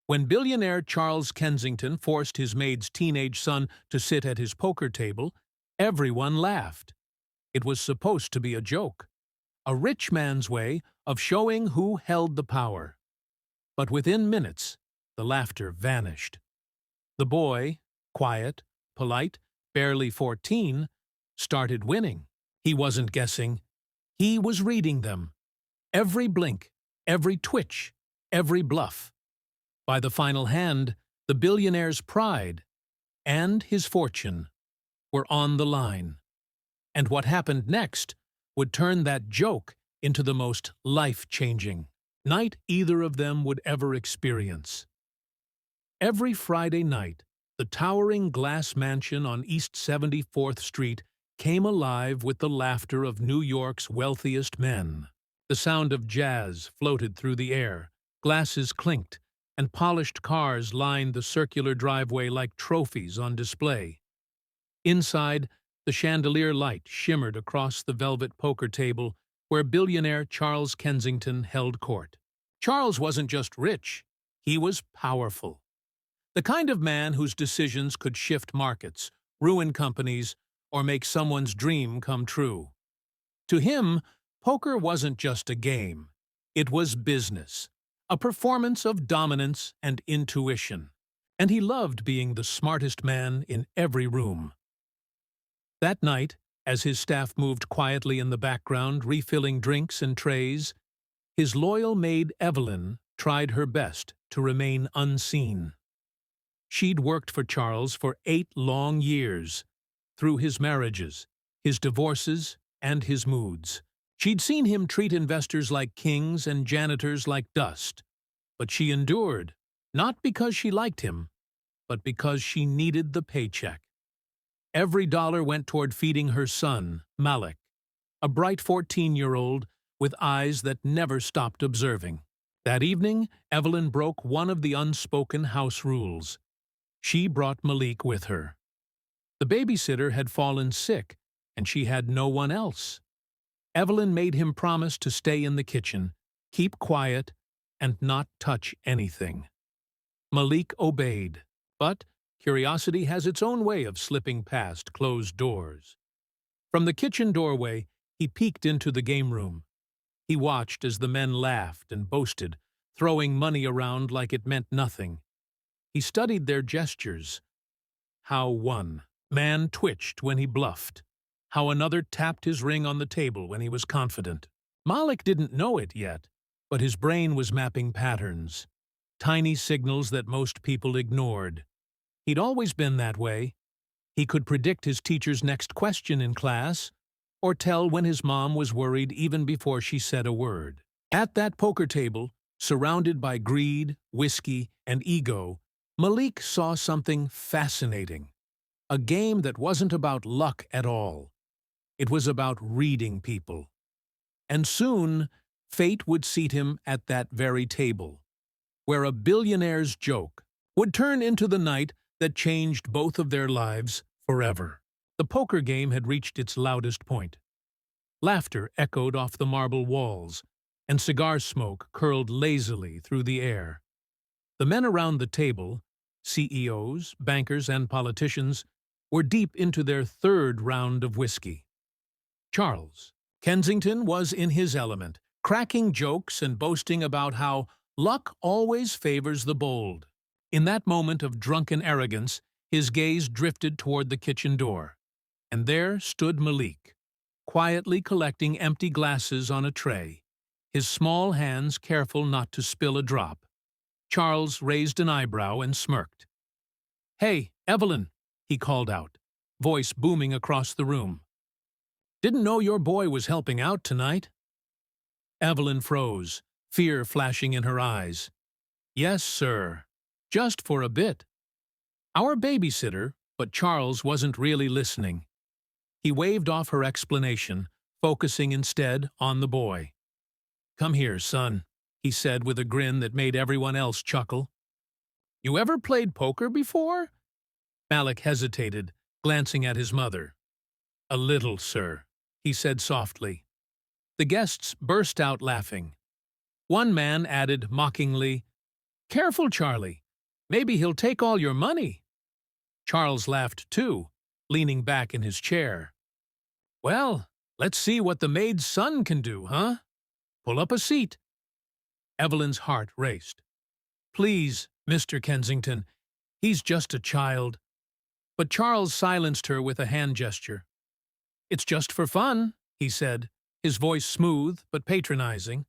When billionaire Charles Kensington forced his maid's teenage son to sit at his poker table, everyone laughed. It was supposed to be a joke, a rich man's way of showing who held the power. But within minutes, the laughter vanished. The boy, quiet, polite, barely 14, started winning. He wasn't guessing. He was reading them. Every blink, every twitch, every bluff. By the final hand, the billionaire's pride and his fortune were on the line. And what happened next would turn that joke into the most life-changing night either of them would ever experience. Every Friday night, the towering glass mansion on East 74th Street came alive with the laughter of New York's wealthiest men. The sound of jazz floated through the air, glasses clinked, and polished cars lined the circular driveway like trophies on display. Inside, the chandelier light shimmered across the velvet poker table where billionaire Charles Kensington held court. Charles wasn't just rich, he was powerful. The kind of man whose decisions could shift markets, ruin companies, or make someone's dream come true. To him, poker wasn't just a game. It was business, a performance of dominance and intuition. And he loved being the smartest man in every room. That night, as his staff moved quietly in the background, refilling drinks and trays, his loyal maid Evelyn tried her best to remain unseen. She'd worked for Charles for 8 long years, through his marriages, his divorces, and his moods. She'd seen him treat investors like kings and janitors like dust. But she endured, not because she liked him, but because she needed the paycheck. Every dollar went toward feeding her son, Malik, a bright 14-year-old with eyes that never stopped observing. That evening, Evelyn broke one of the unspoken house rules. She brought Malik with her. The babysitter had fallen sick, and she had no one else. Evelyn made him promise to stay in the kitchen, keep quiet, and not touch anything. Malik obeyed, but curiosity has its own way of slipping past closed doors. From the kitchen doorway, he peeked into the game room. He watched as the men laughed and boasted, throwing money around like it meant nothing. He studied their gestures. How one man twitched when he bluffed, how another tapped his ring on the table when he was confident. Malik didn't know it yet, but his brain was mapping patterns, tiny signals that most people ignored. He'd always been that way. He could predict his teacher's next question in class, or tell when his mom was worried even before she said a word. At that poker table, surrounded by greed, whiskey, and ego, Malik saw something fascinating. A game that wasn't about luck at all. It was about reading people. And soon, fate would seat him at that very table, where a billionaire's joke would turn into the night that changed both of their lives forever. The poker game had reached its loudest point. Laughter echoed off the marble walls, and cigar smoke curled lazily through the air. The men around the table, CEOs, bankers, and politicians, were deep into their 3rd round of whiskey. Charles Kensington was in his element, cracking jokes and boasting about how luck always favors the bold. In that moment of drunken arrogance, his gaze drifted toward the kitchen door, and there stood Malik, quietly collecting empty glasses on a tray, his small hands careful not to spill a drop. Charles raised an eyebrow and smirked. "Hey, Evelyn," he called out, voice booming across the room. "Didn't know your boy was helping out tonight." Evelyn froze, fear flashing in her eyes. "Yes, sir. Just for a bit." Our babysitter, but Charles wasn't really listening. He waved off her explanation, focusing instead on the boy. "Come here, son," he said with a grin that made everyone else chuckle. "You ever played poker before?" Malik hesitated, glancing at his mother. "A little, sir," he said softly. The guests burst out laughing. One man added mockingly, Careful, Charlie. Maybe he'll take all your money. Charles laughed too, leaning back in his chair. Well, let's see what the maid's son can do, huh? Pull up a seat. Evelyn's heart raced. Please, Mr. Kensington, he's just a child. But Charles silenced her with a hand gesture. It's just for fun, he said, his voice smooth but patronizing.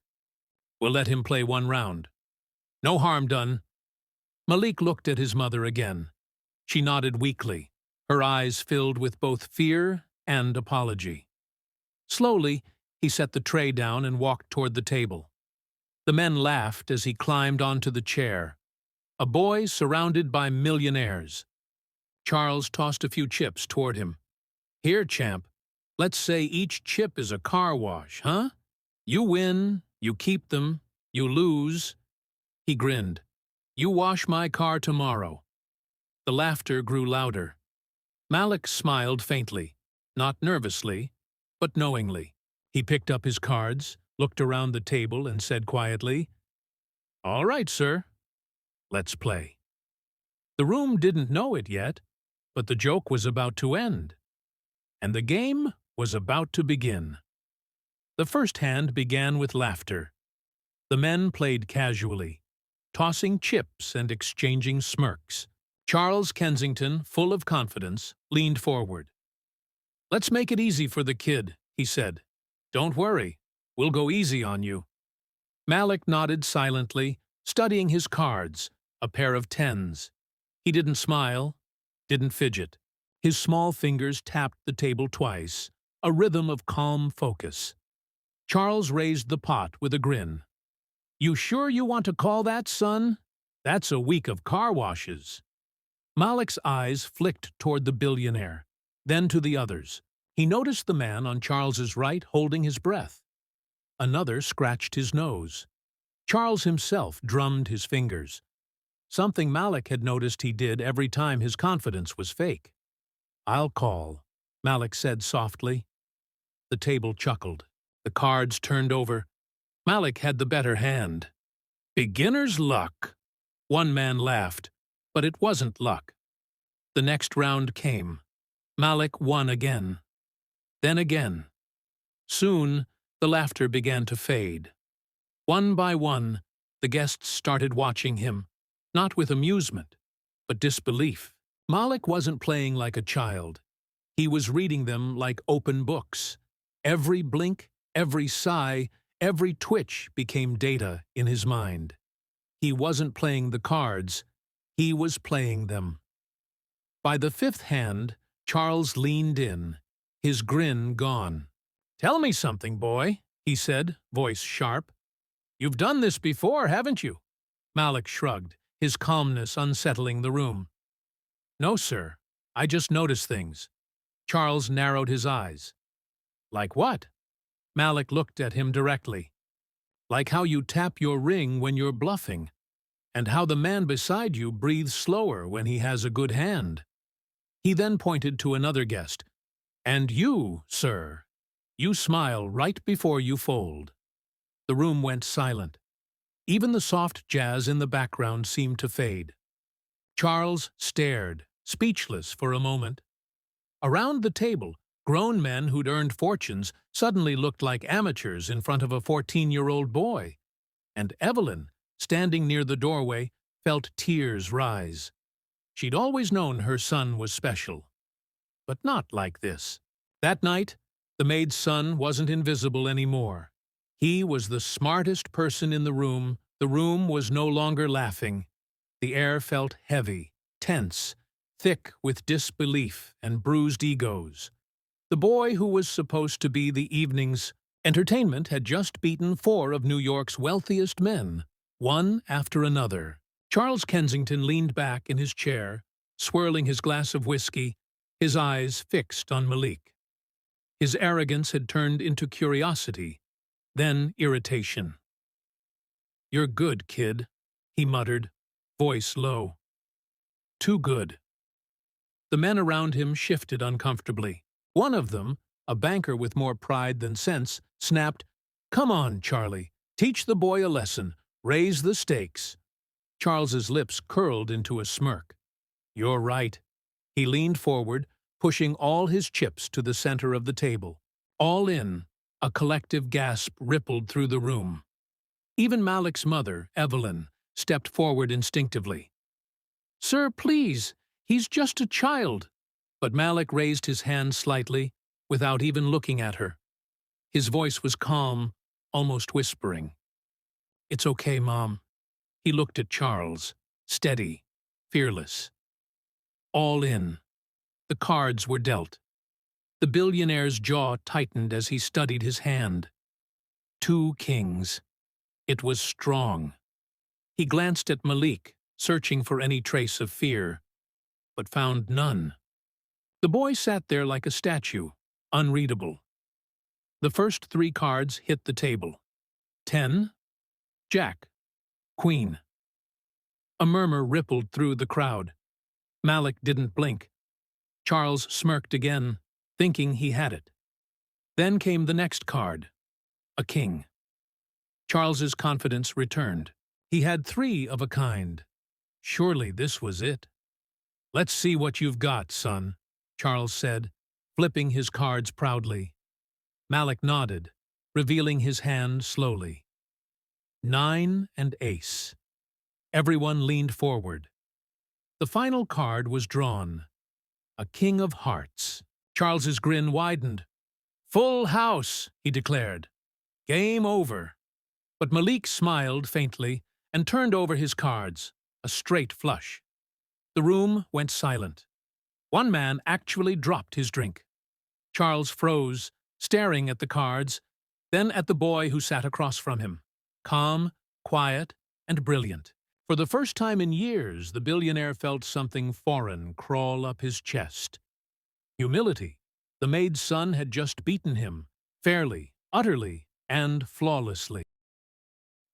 We'll let him play one round. No harm done. Malik looked at his mother again. She nodded weakly, her eyes filled with both fear and apology. Slowly, he set the tray down and walked toward the table. The men laughed as he climbed onto the chair. A boy surrounded by millionaires. Charles tossed a few chips toward him. Here, champ, let's say each chip is a car wash, huh? You win, you keep them, you lose. He grinned. You wash my car tomorrow. The laughter grew louder. Malik smiled faintly, not nervously, but knowingly. He picked up his cards, looked around the table, and said quietly, All right, sir. Let's play. The room didn't know it yet, but the joke was about to end. And the game was about to begin. The first hand began with laughter. The men played casually, tossing chips and exchanging smirks. Charles Kensington, full of confidence, leaned forward. Let's make it easy for the kid, he said. Don't worry, we'll go easy on you. Malik nodded silently, studying his cards, a pair of tens. He didn't smile, didn't fidget. His small fingers tapped the table twice, a rhythm of calm focus. Charles raised the pot with a grin. You sure you want to call that, son? That's a week of car washes. Malik's eyes flicked toward the billionaire, then to the others. He noticed the man on Charles's right holding his breath. Another scratched his nose. Charles himself drummed his fingers. Something Malik had noticed he did every time his confidence was fake. I'll call, Malik said softly. The table chuckled. The cards turned over. Malik had the better hand. Beginner's luck. One man laughed, but it wasn't luck. The next round came. Malik won again. Then again. Soon, the laughter began to fade. One by one, the guests started watching him, not with amusement, but disbelief. Malik wasn't playing like a child. He was reading them like open books. Every blink, every sigh, every twitch became data in his mind. He wasn't playing the cards, he was playing them. By the fifth hand, Charles leaned in, his grin gone. Tell me something, boy, he said, voice sharp. You've done this before, haven't you? Malik shrugged, his calmness unsettling the room. No, sir. I just noticed things. Charles narrowed his eyes. Like what? Malik looked at him directly. Like how you tap your ring when you're bluffing, and how the man beside you breathes slower when he has a good hand. He then pointed to another guest. And you, sir, you smile right before you fold. The room went silent. Even the soft jazz in the background seemed to fade. Charles stared, speechless for a moment. Around the table, grown men who'd earned fortunes suddenly looked like amateurs in front of a 14-year-old boy. And Evelyn, standing near the doorway, felt tears rise. She'd always known her son was special. But not like this. That night, the maid's son wasn't invisible anymore. He was the smartest person in the room. The room was no longer laughing. The air felt heavy, tense, thick with disbelief and bruised egos. The boy who was supposed to be the evening's entertainment had just beaten 4 of New York's wealthiest men, one after another. Charles Kensington leaned back in his chair, swirling his glass of whiskey, his eyes fixed on Malik. His arrogance had turned into curiosity, then irritation. You're good, kid, he muttered, voice low. Too good. The men around him shifted uncomfortably. One of them, a banker with more pride than sense, snapped, Come on, Charlie, teach the boy a lesson, raise the stakes. Charles's lips curled into a smirk. "You're right." He leaned forward, pushing all his chips to the center of the table. All in, a collective gasp rippled through the room. Even Malik's mother, Evelyn, stepped forward instinctively. "Sir, please, he's just a child." But Malik raised his hand slightly, without even looking at her. His voice was calm, almost whispering. "It's okay, Mom." He looked at Charles, steady, fearless. All in. The cards were dealt. The billionaire's jaw tightened as he studied his hand. 2 kings. It was strong. He glanced at Malik, searching for any trace of fear, but found none. The boy sat there like a statue, unreadable. The first 3 cards hit the table. 10, Jack, Queen. A murmur rippled through the crowd. Malik didn't blink. Charles smirked again, thinking he had it. Then came the next card, a king. Charles's confidence returned. He had 3 of a kind. Surely this was it. "Let's see what you've got, son," Charles said, flipping his cards proudly. Malik nodded, revealing his hand slowly. 9 and ace. Everyone leaned forward. The final card was drawn, a king of hearts. Charles's grin widened. "Full house," he declared. "Game over." But Malik smiled faintly and turned over his cards, a straight flush. The room went silent. One man actually dropped his drink. Charles froze, staring at the cards, then at the boy who sat across from him. Calm, quiet, and brilliant. For the first time in years, the billionaire felt something foreign crawl up his chest. Humility. The maid's son had just beaten him, fairly, utterly, and flawlessly.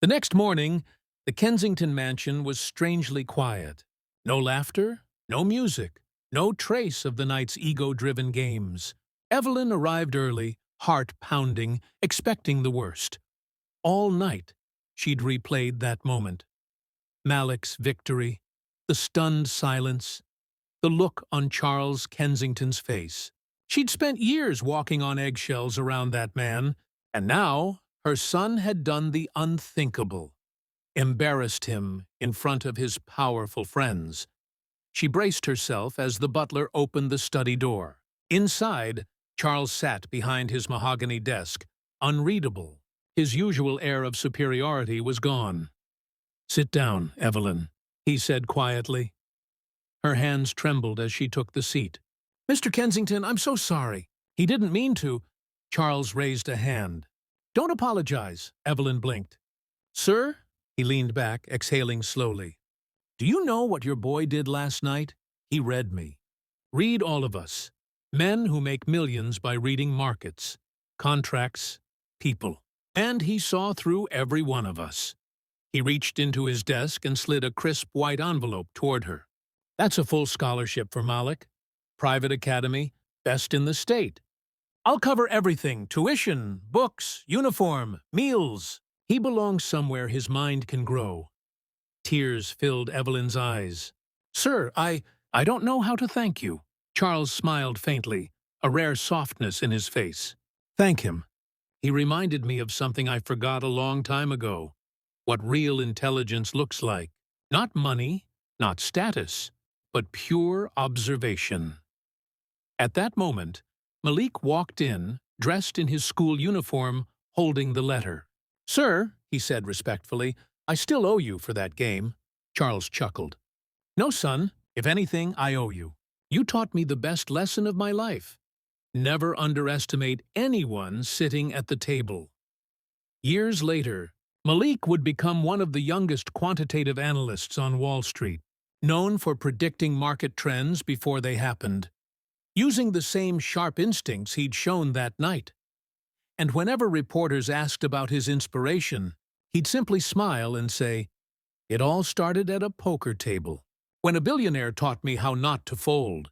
The next morning, the Kensington mansion was strangely quiet. No laughter, no music, no trace of the night's ego-driven games. Evelyn arrived early, heart pounding, expecting the worst. All night, she'd replayed that moment. Malik's victory, the stunned silence, the look on Charles Kensington's face. She'd spent years walking on eggshells around that man, and now her son had done the unthinkable, embarrassed him in front of his powerful friends. She braced herself as the butler opened the study door. Inside, Charles sat behind his mahogany desk, unreadable. His usual air of superiority was gone. "Sit down, Evelyn," he said quietly. Her hands trembled as she took the seat. "Mr. Kensington, I'm so sorry." "He didn't mean to." Charles raised a hand. "Don't apologize," Evelyn blinked. "Sir?" He leaned back, exhaling slowly. "Do you know what your boy did last night? He read me. Read all of us. Men who make millions by reading markets, contracts, people. And he saw through every one of us." He reached into his desk and slid a crisp white envelope toward her. "That's a full scholarship for Malik. Private academy, best in the state. I'll cover everything, tuition, books, uniform, meals. He belongs somewhere his mind can grow." Tears filled Evelyn's eyes. "Sir, I don't know how to thank you." Charles smiled faintly, a rare softness in his face. "Thank him. He reminded me of something I forgot a long time ago. What real intelligence looks like. Not money, not status, but pure observation." At that moment, Malik walked in, dressed in his school uniform, holding the letter. "Sir," he said respectfully, "I still owe you for that game." Charles chuckled. "No, son. If anything, I owe you. You taught me the best lesson of my life. Never underestimate anyone sitting at the table." Years later, Malik would become one of the youngest quantitative analysts on Wall Street, known for predicting market trends before they happened, using the same sharp instincts he'd shown that night. And whenever reporters asked about his inspiration, he'd simply smile and say, "It all started at a poker table, when a billionaire taught me how not to fold."